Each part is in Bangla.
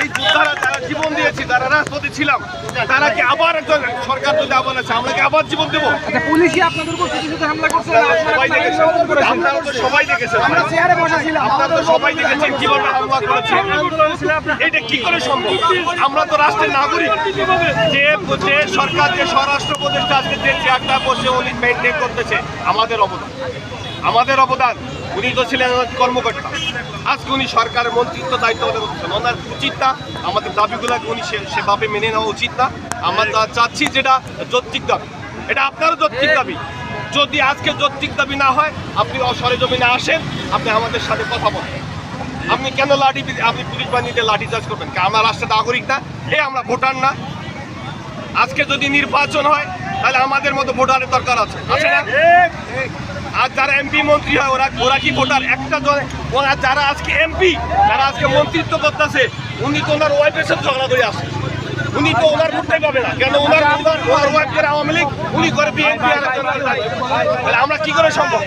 এই যোদ্ধারা যারা জীবন দিয়েছি, যারা রাজপথে ছিলাম, তারা কি আবার একজন সরকার যদি আবার আছে, আমরা কি আবার জীবন দেবো? পুলিশই আপনাদের উপর শুধু হামলা করছে। আপনারা তো সবাই দেখেছেন, আমরা চেয়ারে বসেছিলাম, আপনারা তো সবাই দেখেছেন কিভাবে হামলা করেছে। এটা কি করে সম্ভব? আমরা তো রাষ্ট্রের নাগরিক। যে সরকার, যে স্বরাষ্ট্র উপদেষ্টা আজকে যে চেয়ারটা বসে উনি মেনটেন করতেছে, আমাদের অবদান। উনি তো ছিলেন কর্মকর্তা, আজকে উনি সরকারের মন্ত্রিত্ব দায়িত্ব পালন করছেন। ওনার উচিত না আমাদের দাবিগুলোকে উনি সেভাবে মেনে নেওয়া উচিত না। আমরা চাচ্ছি যেটা যৌক্তিক দাবি, এটা আপনারও যৌক্তিক দাবি। যদি আজকে যৌক্তিক দাবি না হয়, আপনি সরেজমিনে আসেন, আপনি আমাদের সাথে কথা বলেন। আপনি কেন আপনি পুলিশ বাহিনীতে লাঠিচার্জ করবেন? আমরা রাষ্ট্রের নাগরিক না, আমরা ভোটার না? আজকে যদি নির্বাচন হয়, তাহলে আমাদের মতো ভোটারের দরকার আছে না? আর যারা এমপি মন্ত্রী হয়, ওরা কি ভোটার? একটা ওরা যারা আজকে এমপি, যারা আজকে মন্ত্রিত্ব করতেছে, উনি তো ওনার ওয়াইফের সাথে ঝগড়া করে আসে। উনি তো ওনার ভোটটাই পাবে না, কেন? ওনার ওয়াইফ করে আওয়ামী লীগ, উনি করে বিএনপি। আমরা কি করে সম্ভব?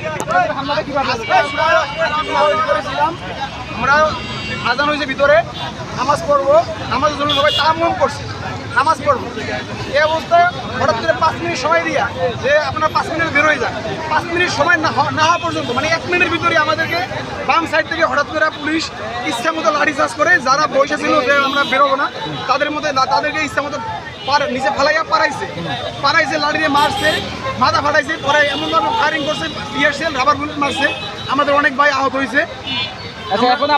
আমরা আজান হয়েছে ভিতরে, নামাজ পড়বো, নামাজের জন্য সবাই তায়াম্মুম করছে, নামাজ পড়বো। এই অবস্থায় হঠাৎ করে 5 মিনিট সময় দিয়া যে আপনার 5 মিনিট বেরোয় যান, 5 মিনিট সময় না হওয়া পর্যন্ত, মানে 1 মিনিটের ভিতরে আমাদেরকে বাম সাইড থেকে হঠাৎ করে পুলিশ ইচ্ছা মতো লাঠিচার্জ করে। যারা বসে ছিল যে আমরা বেরোবো না, তাদেরকে ইচ্ছা মতো নিচে ফালাইয়া পাড়াইছে, লাঠি দিয়ে মারছে, মাথা ফাটাইছে, পরে এমনভাবে ফায়ারিং করছে, রাবার বুলেট মারছে। আমাদের অনেক ভাই আহত হয়েছে। আচ্ছা, এখন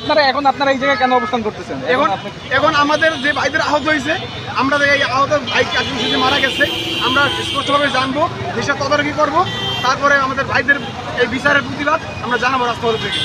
আপনারা এই জায়গায় কেন অবস্থান করতেছেন? এখন আমাদের যে ভাইদের আহত হয়েছে, আমরা এই আহত ভাই মারা গেছে, আমরা স্পষ্টভাবে জানবো, দেশের তদারকি করবো, তারপরে আমাদের ভাইদের এই বিচারের প্রতিবাদ আমরা জানাবো রাস্তা থেকে।